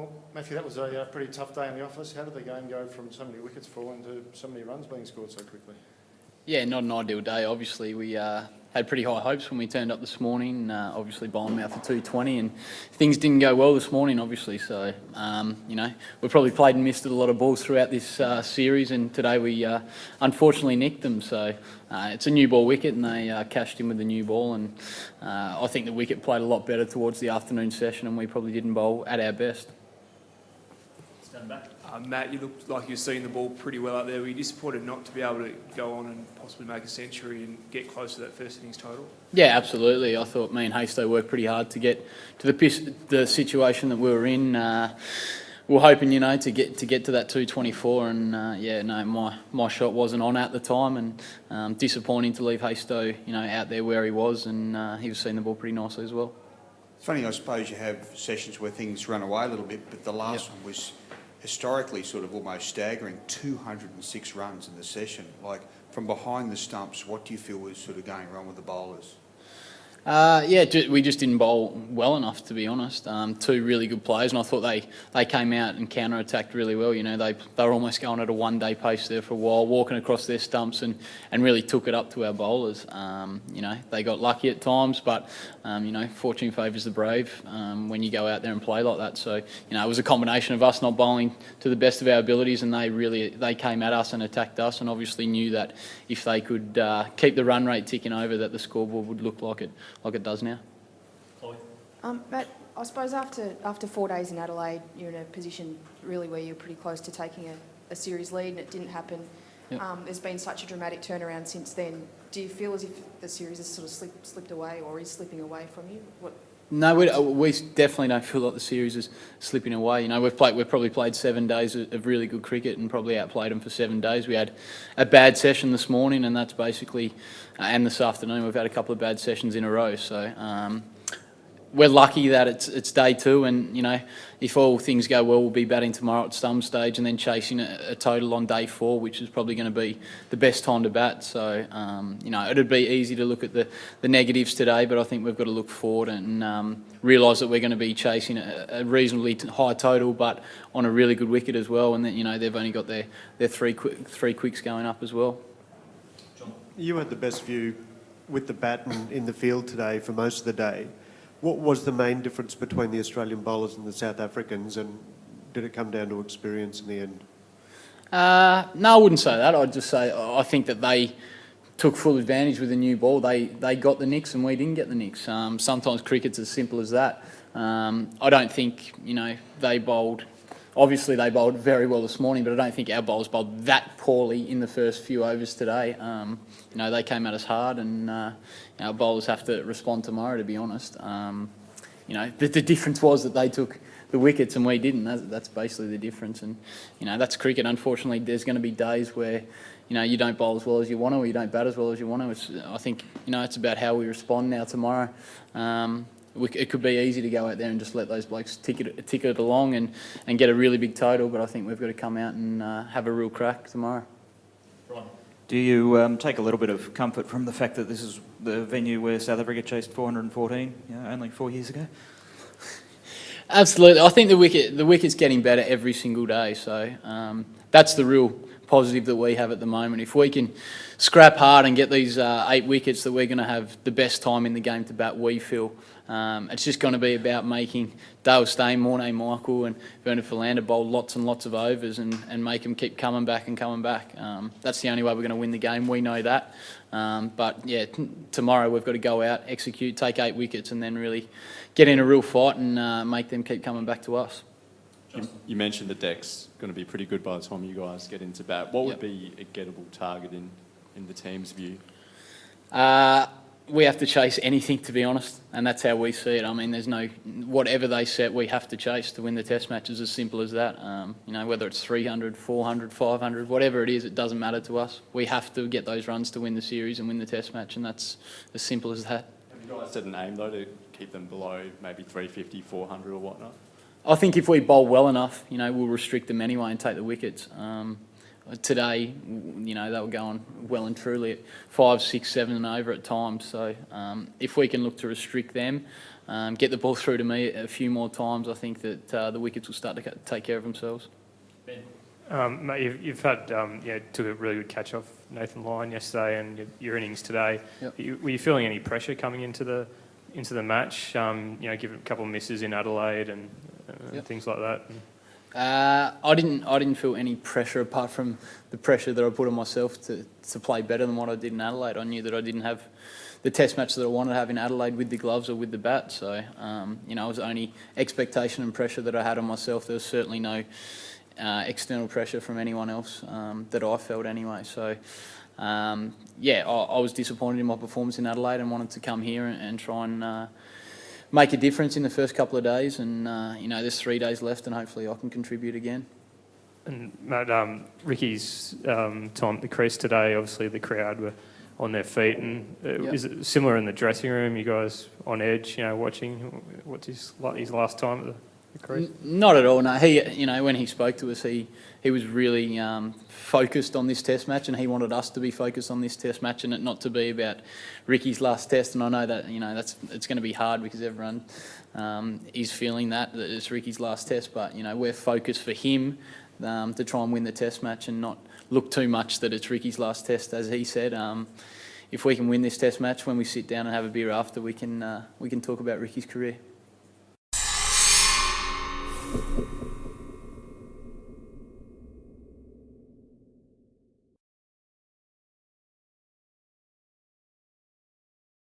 Well, Matthew, that was a pretty tough day in the office. How did the game go from so many wickets falling to so many runs being scored so quickly? Yeah, not an ideal day. Obviously, we had pretty high hopes when we turned up this morning. Obviously, bowling out for 220, and things didn't go well this morning. Obviously, so we probably played and missed a lot of balls throughout this series, and today we unfortunately nicked them. So it's a new ball wicket, and they cashed in with the new ball. And I think the wicket played a lot better towards the afternoon session, and we probably didn't bowl at our best. Stand back. Matt, you looked like you were seeing the ball pretty well out there. Were you disappointed not to be able to go on and possibly make a century and get close to that first innings total? Yeah, absolutely. I thought me and Haisto worked pretty hard to get to the situation that we were in. We were hoping, to get to that 224, and my shot wasn't on at the time, and disappointing to leave Haisto, out there where he was, and he was seeing the ball pretty nicely as well. It's funny, I suppose you have sessions where things run away a little bit, but the last one was historically sort of almost staggering, 206 runs in the session. Like, from behind the stumps, what do you feel was sort of going wrong with the bowlers? We just didn't bowl well enough, to be honest. Two really good players, and I thought they came out and counter-attacked really well. They were almost going at a one-day pace there for a while, walking across their stumps and really took it up to our bowlers. They got lucky at times, but fortune favours the brave when you go out there and play like that. So it was a combination of us not bowling to the best of our abilities, and they came at us and attacked us, and obviously knew that if they could keep the run rate ticking over, that the scoreboard would look like it does now. Matt, I suppose after 4 days in Adelaide, you're in a position really where you're pretty close to taking a series lead, and it didn't happen. Yep. There's been such a dramatic turnaround since then. Do you feel as if the series has sort of slipped away, or is slipping away from you? No, we definitely don't feel like the series is slipping away. We've probably played 7 days of really good cricket and probably outplayed them for 7 days. We had a bad session this morning, and that's basically, and this afternoon we've had a couple of bad sessions in a row. So we're lucky that it's day two, and if all things go well, we'll be batting tomorrow at some stage, and then chasing a total on day 4, which is probably going to be the best time to bat. So it'd be easy to look at the negatives today, but I think we've got to look forward and realise that we're going to be chasing a reasonably high total, but on a really good wicket as well, and that they've only got their three quicks going up as well. You had the best view with the bat and in the field today for most of the day. What was the main difference between the Australian bowlers and the South Africans, and did it come down to experience in the end? No, I wouldn't say that. I'd just say I think that they took full advantage with the new ball. They got the nicks and we didn't get the nicks. Sometimes cricket's as simple as that. I don't think they bowled. Obviously, they bowled very well this morning, but I don't think our bowlers bowled that poorly in the first few overs today. They came at us hard, and our bowlers have to respond tomorrow, to be honest. The difference was that they took the wickets and we didn't. That's basically the difference, and that's cricket. Unfortunately, there's going to be days where you don't bowl as well as you want to, or you don't bat as well as you want to. I think it's about how we respond now tomorrow. It could be easy to go out there and just let those blokes tick it along and get a really big total, but I think we've got to come out and have a real crack tomorrow. Right. Do you take a little bit of comfort from the fact that this is the venue where South Africa chased 414 only 4 years ago? Absolutely. I think the wicket's getting better every single day, so that's the real positive that we have at the moment. If we can scrap hard and get these 8 wickets, that we're going to have the best time in the game to bat, we feel. It's just going to be about making Dale Steyn, Morne Michael and Bernard Philander bowl lots and lots of overs and make them keep coming back and coming back. That's the only way we're going to win the game. We know that. But yeah, tomorrow we've got to go out, execute, take 8 wickets and then really get in a real fight and make them keep coming back to us. You mentioned the deck's going to be pretty good by the time you guys get into bat. What would be a gettable target in the team's view? We have to chase anything, to be honest, and that's how we see it. I mean, there's no, whatever they set, we have to chase to win the test matches, as simple as that. Whether it's 300, 400, 500, whatever it is, it doesn't matter to us. We have to get those runs to win the series and win the test match, and that's as simple as that. Have you guys set an aim, though, to keep them below maybe 350, 400 or whatnot? I think if we bowl well enough, we'll restrict them anyway and take the wickets. today, you know, they were going well and truly at 5, 6, 7 and over at times. So if we can look to restrict them, get the ball through to me a few more times, I think that the wickets will start to take care of themselves. Ben. Mate, you've had, took a really good catch off Nathan Lyon yesterday and your innings today. Yep. Were you feeling any pressure coming into the match? Given a couple of misses in Adelaide and Yep. things like that. I didn't feel any pressure apart from the pressure that I put on myself to play better than what I did in Adelaide. I knew that I didn't have the test match that I wanted to have in Adelaide with the gloves or with the bat. So, it was only expectation and pressure that I had on myself. There was certainly no external pressure from anyone else that I felt anyway. So, I was disappointed in my performance in Adelaide and wanted to come here and try and make a difference in the first couple of days. And, there's 3 days left and hopefully I can contribute again. And Matt, Ricky's time at the crease today, obviously the crowd were on their feet. And is it similar in the dressing room? You guys on edge, watching? What's his last time at the crease? Not at all. No, he, when he spoke to us, he was really focused on this Test match, and he wanted us to be focused on this Test match, and it not to be about Ricky's last Test. And I know that it's going to be hard because everyone is feeling that it's Ricky's last Test. But we're focused for him to try and win the Test match and not look too much that it's Ricky's last Test, as he said. If we can win this Test match, when we sit down and have a beer after, we can talk about Ricky's career.